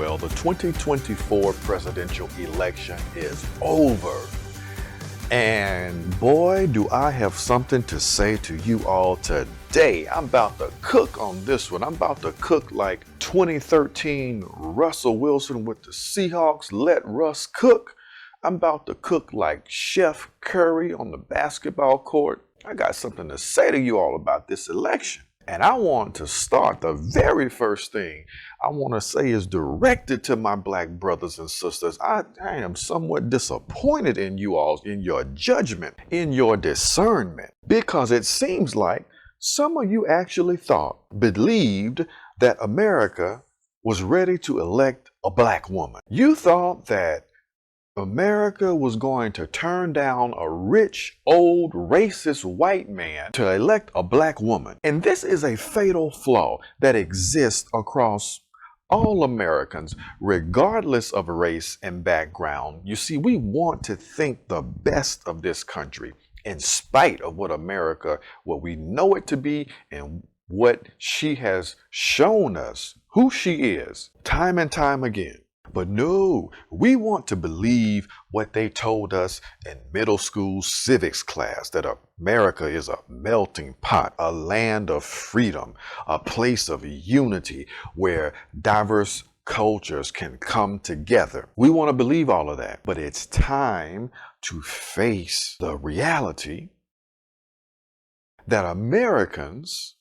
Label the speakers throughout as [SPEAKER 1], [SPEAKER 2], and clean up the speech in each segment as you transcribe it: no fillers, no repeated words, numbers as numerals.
[SPEAKER 1] Well, the 2024 presidential election is over. And boy, do I have something to say to you all today. I'm about to cook on this one. I'm about to cook like 2013 Russell Wilson with the Seahawks. Let Russ cook. I'm about to cook like Chef Curry on the basketball court. I got something to say to you all about this election. And I want to start, the very first thing I want to say is directed to my black brothers and sisters. I am somewhat disappointed in you all, in your judgment, in your discernment, because it seems like some of you actually believed that America was ready to elect a black woman. You thought that America was going to turn down a rich, old, racist white man to elect a black woman. And this is a fatal flaw that exists across all Americans, regardless of race and background. You see, we want to think the best of this country in spite of what we know it to be and what she has shown us, who she is, time and time again. But no, we want to believe what they told us in middle school civics class, that America is a melting pot, a land of freedom, a place of unity where diverse cultures can come together. We want to believe all of that, but it's time to face the reality that Americans,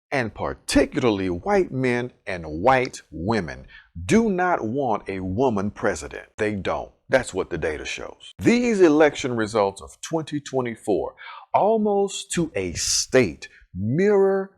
[SPEAKER 1] and particularly white men and white women, do not want a woman president. They don't. That's what the data shows. These election results of 2024, almost to a state, mirror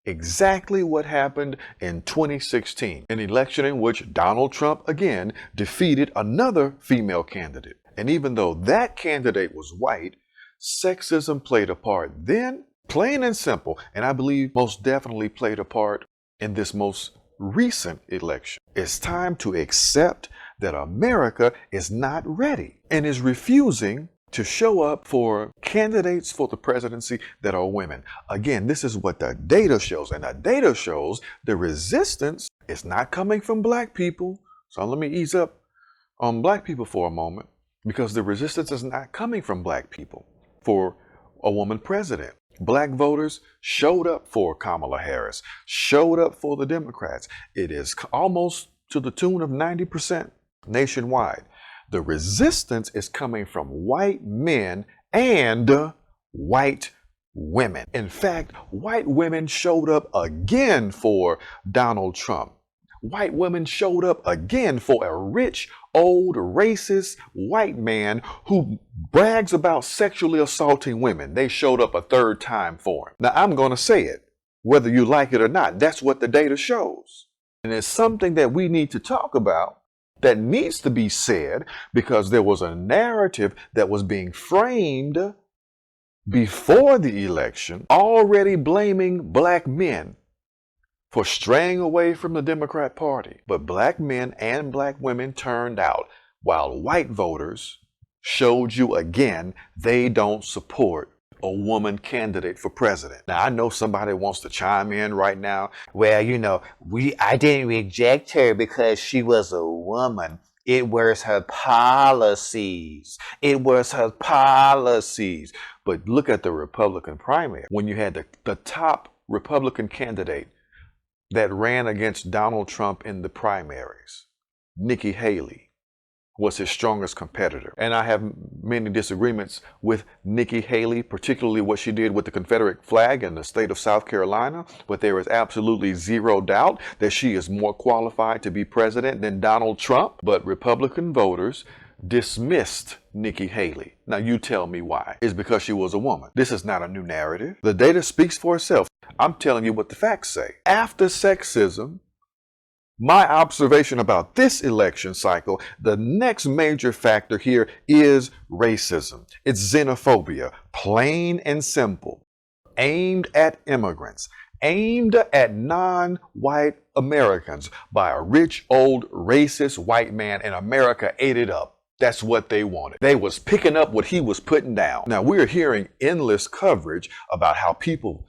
[SPEAKER 1] exactly what happened in 2016, an election in which Donald Trump again defeated another female candidate. And even though that candidate was white, sexism played a part then, plain and simple, and I believe most definitely played a part in this most recent election. It's time to accept that America is not ready and is refusing to show up for candidates for the presidency that are women. Again, this is what the data shows, and the data shows the resistance is not coming from black people. So let me ease up on black people for a moment, because the resistance is not coming from black people for a woman president. Black voters showed up for Kamala Harris, showed up for the Democrats. It is almost to the tune of 90% nationwide. The resistance is coming from white men and white women. In fact, white women showed up again for Donald Trump. White women showed up again for a rich, old, racist white man who brags about sexually assaulting women. They showed up a third time for him. Now, I'm going to say it, whether you like it or not. That's what the data shows. And it's something that we need to talk about, that needs to be said, because there was a narrative that was being framed before the election, already blaming black men for straying away from the Democrat Party. But black men and black women turned out, while white voters showed you again they don't support a woman candidate for president. Now, I know somebody wants to chime in right now.
[SPEAKER 2] Well, I didn't reject her because she was a woman. It was her policies. It was her policies.
[SPEAKER 1] But look at the Republican primary. When you had the top Republican candidate that ran against Donald Trump in the primaries, Nikki Haley, was his strongest competitor. And I have many disagreements with Nikki Haley, particularly what she did with the Confederate flag in the state of South Carolina, but there is absolutely zero doubt that she is more qualified to be president than Donald Trump. But Republican voters dismissed Nikki Haley. Now you tell me why. It's because she was a woman. This is not a new narrative. The data speaks for itself. I'm telling you what the facts say. After sexism, my observation about this election cycle, the next major factor here is racism. It's xenophobia, plain and simple, aimed at immigrants, aimed at non-white Americans by a rich, old, racist white man, and America ate it up. That's what they wanted. They was picking up what he was putting down. Now, we're hearing endless coverage about how people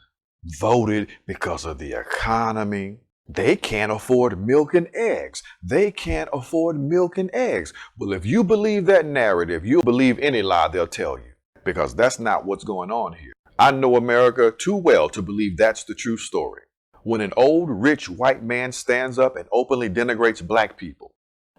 [SPEAKER 1] voted because of the economy, They can't afford milk and eggs. They can't afford milk and eggs. Well, if you believe that narrative, you'll believe any lie they'll tell you, because that's not what's going on here. I know America too well to believe that's the true story. When an old, rich white man stands up and openly denigrates black people,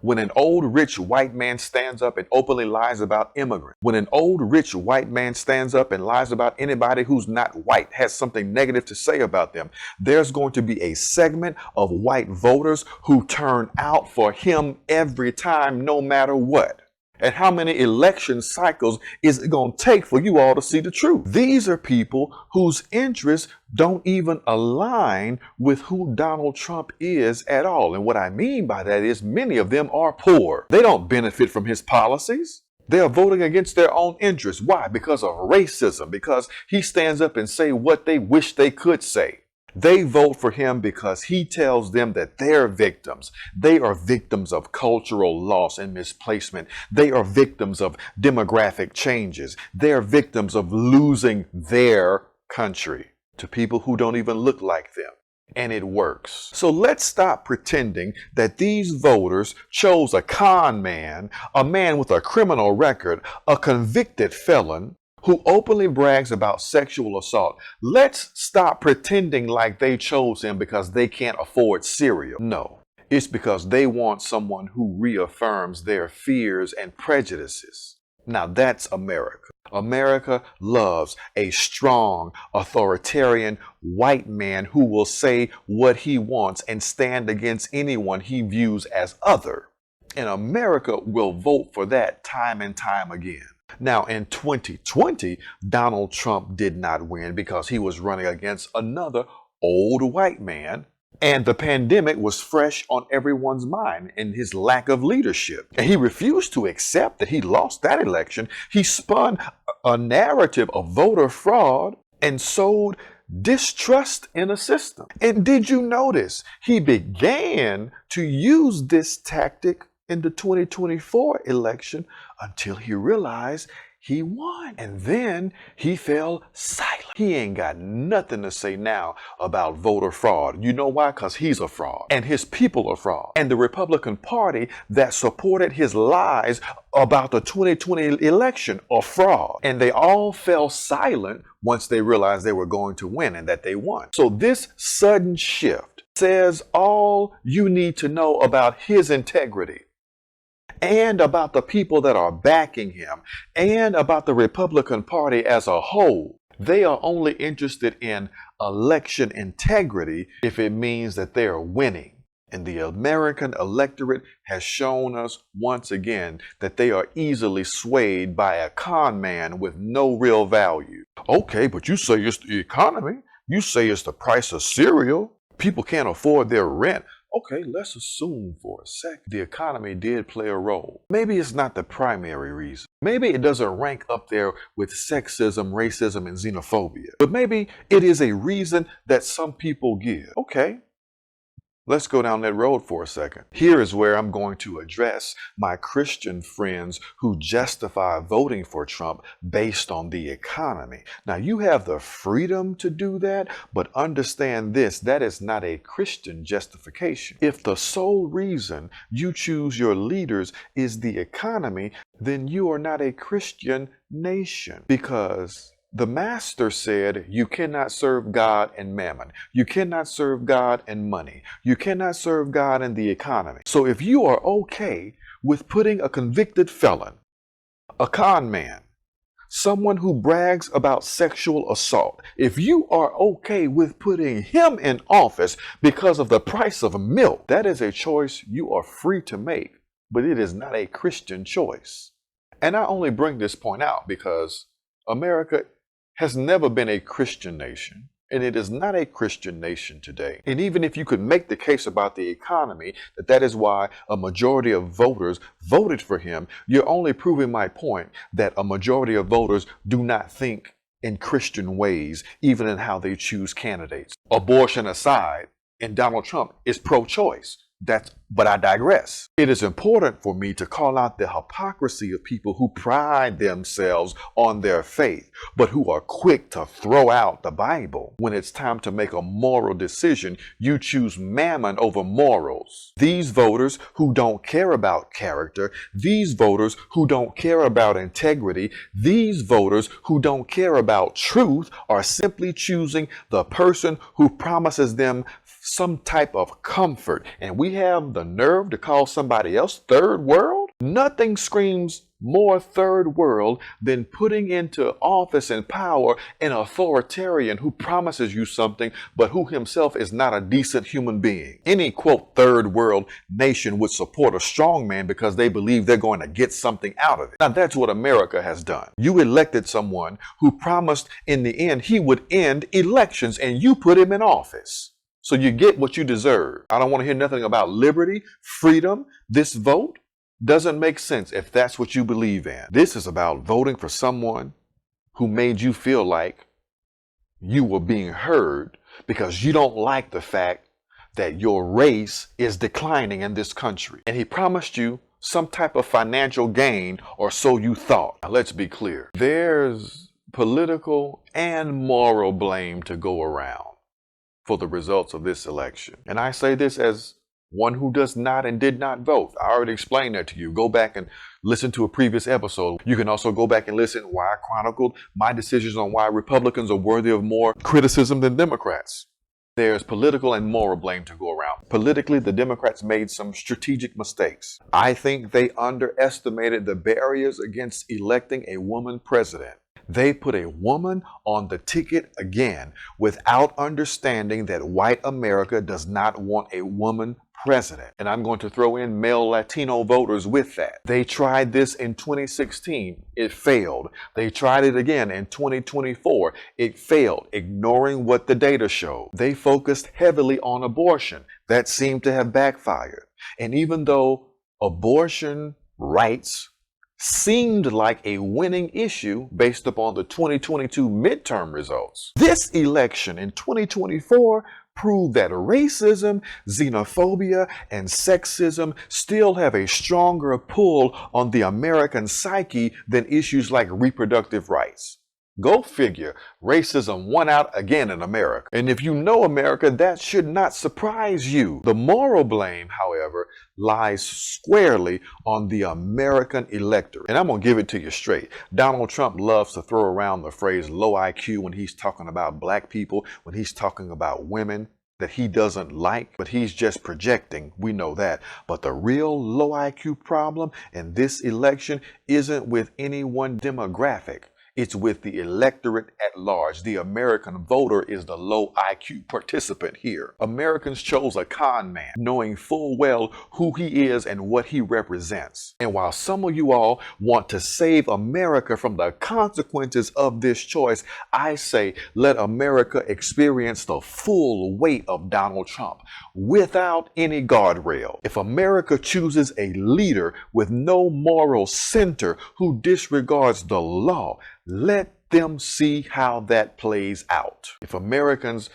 [SPEAKER 1] when an old, rich white man stands up and openly lies about immigrants, when an old, rich white man stands up and lies about anybody who's not white, has something negative to say about them, there's going to be a segment of white voters who turn out for him every time, no matter what. And how many election cycles is it going to take for you all to see the truth? These are people whose interests don't even align with who Donald Trump is at all. And what I mean by that is many of them are poor. They don't benefit from his policies. They are voting against their own interests. Why? Because of racism, because he stands up and say what they wish they could say. They vote for him because he tells them that they're victims. They are victims of cultural loss and misplacement. They are victims of demographic changes. They're victims of losing their country to people who don't even look like them. And it works. So let's stop pretending that these voters chose a con man, a man with a criminal record, a convicted felon, who openly brags about sexual assault. Let's stop pretending like they chose him because they can't afford cereal. No, it's because they want someone who reaffirms their fears and prejudices. Now that's America. America loves a strong, authoritarian white man who will say what he wants and stand against anyone he views as other. And America will vote for that time and time again. Now, in 2020, Donald Trump did not win because he was running against another old white man, and the pandemic was fresh on everyone's mind in his lack of leadership. And he refused to accept that he lost that election. He spun a narrative of voter fraud and sowed distrust in a system. And did you notice he began to use this tactic in the 2024 election until he realized he won. And then he fell silent. He ain't got nothing to say now about voter fraud. You know why? Because he's a fraud. And his people are fraud. And the Republican Party that supported his lies about the 2020 election are fraud. And they all fell silent once they realized they were going to win and that they won. So this sudden shift says all you need to know about his integrity, and about the people that are backing him, and about the Republican Party as a whole. They are only interested in election integrity if it means that they are winning. And the American electorate has shown us once again that they are easily swayed by a con man with no real value. Okay, but you say it's the economy. You say it's the price of cereal. People can't afford their rent. Okay, let's assume for a sec the economy did play a role. Maybe it's not the primary reason. Maybe it doesn't rank up there with sexism, racism, and xenophobia. But maybe it is a reason that some people give. Okay, let's go down that road for a second. Here is where I'm going to address my Christian friends who justify voting for Trump based on the economy. Now, you have the freedom to do that, but understand this, that is not a Christian justification. If the sole reason you choose your leaders is the economy, then you are not a Christian nation, because the master said you cannot serve God and mammon. You cannot serve God and money. You cannot serve God and the economy. So if you are okay with putting a convicted felon, a con man, someone who brags about sexual assault, if you are okay with putting him in office because of the price of milk, that is a choice you are free to make, but it is not a Christian choice. And I only bring this point out because America has never been a Christian nation, and it is not a Christian nation today. And even if you could make the case about the economy, that is why a majority of voters voted for him, you're only proving my point that a majority of voters do not think in Christian ways, even in how they choose candidates. Abortion aside, and Donald Trump is pro-choice. But I digress. It is important for me to call out the hypocrisy of people who pride themselves on their faith, but who are quick to throw out the Bible. When it's time to make a moral decision, you choose mammon over morals. These voters who don't care about character, these voters who don't care about integrity, these voters who don't care about truth are simply choosing the person who promises them some type of comfort. And we have the nerve to call somebody else third world? Nothing screams more third world than putting into office and power an authoritarian who promises you something, but who himself is not a decent human being. Any, quote, third world nation would support a strong man because they believe they're going to get something out of it. Now, that's what America has done. You elected someone who promised in the end he would end elections, and you put him in office. So you get what you deserve. I don't want to hear nothing about liberty, freedom. This vote doesn't make sense if that's what you believe in. This is about voting for someone who made you feel like you were being heard because you don't like the fact that your race is declining in this country. And he promised you some type of financial gain, or so you thought. Now, let's be clear. There's political and moral blame to go around for the results of this election. And I say this as one who does not and did not vote. I already explained that to you. Go back and listen to a previous episode. You can also go back and listen why I chronicled my decisions on why Republicans are worthy of more criticism than Democrats. There's political and moral blame to go around. Politically, the Democrats made some strategic mistakes. I think they underestimated the barriers against electing a woman president. They put a woman on the ticket again without understanding that white America does not want a woman president. And I'm going to throw in male Latino voters with that. They tried this in 2016. It failed. They tried it again in 2024. It failed, ignoring what the data showed. They focused heavily on abortion. That seemed to have backfired. And even though abortion rights seemed like a winning issue based upon the 2022 midterm results, this election in 2024 proved that racism, xenophobia, and sexism still have a stronger pull on the American psyche than issues like reproductive rights. Go figure, racism won out again in America. And if you know America, that should not surprise you. The moral blame, however, lies squarely on the American electorate. And I'm going to give it to you straight. Donald Trump loves to throw around the phrase low IQ when he's talking about black people, when he's talking about women that he doesn't like, but he's just projecting. We know that. But the real low IQ problem in this election isn't with any one demographic. It's with the electorate at large. The American voter is the low IQ participant here. Americans chose a con man, knowing full well who he is and what he represents. And while some of you all want to save America from the consequences of this choice, I say let America experience the full weight of Donald Trump without any guardrail. If America chooses a leader with no moral center who disregards the law, let them see how that plays out. If Americans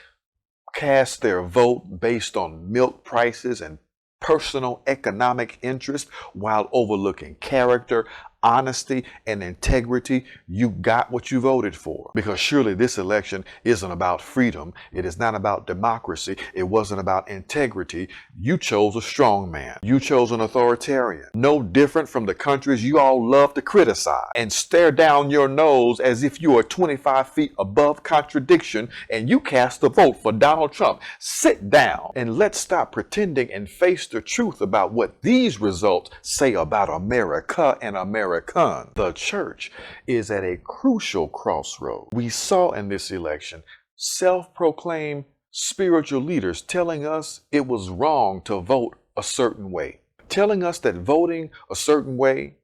[SPEAKER 1] cast their vote based on milk prices and personal economic interest while overlooking character, honesty, and integrity, you got what you voted for. Because surely this election isn't about freedom. It is not about democracy. It wasn't about integrity. You chose a strong man. You chose an authoritarian. No different from the countries you all love to criticize and stare down your nose as if you are 25 feet above contradiction, and you cast a vote for Donald Trump. Sit down and let's stop pretending and face the truth about what these results say about America and America. The church is at a crucial crossroad. We saw in this election self-proclaimed spiritual leaders telling us it was wrong to vote a certain way, telling us that voting a certain way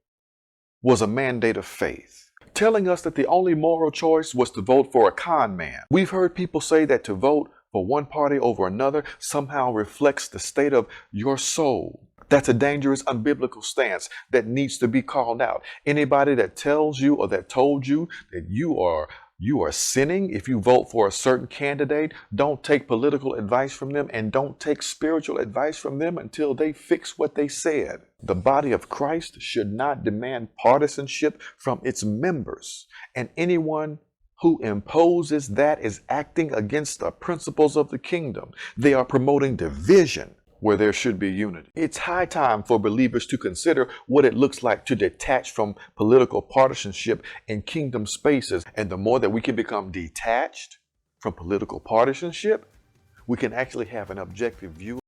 [SPEAKER 1] was a mandate of faith, telling us that the only moral choice was to vote for a con man. We've heard people say that to vote for one party over another somehow reflects the state of your soul. That's a dangerous, unbiblical stance that needs to be called out. Anybody that tells you or that told you that you are You are sinning if you vote for a certain candidate. Don't take political advice from them, and don't take spiritual advice from them until they fix what they said. The body of Christ should not demand partisanship from its members, and anyone who imposes that is acting against the principles of the kingdom. They are promoting division where there should be unity. It's high time for believers to consider what it looks like to detach from political partisanship in kingdom spaces. And the more that we can become detached from political partisanship, we can actually have an objective view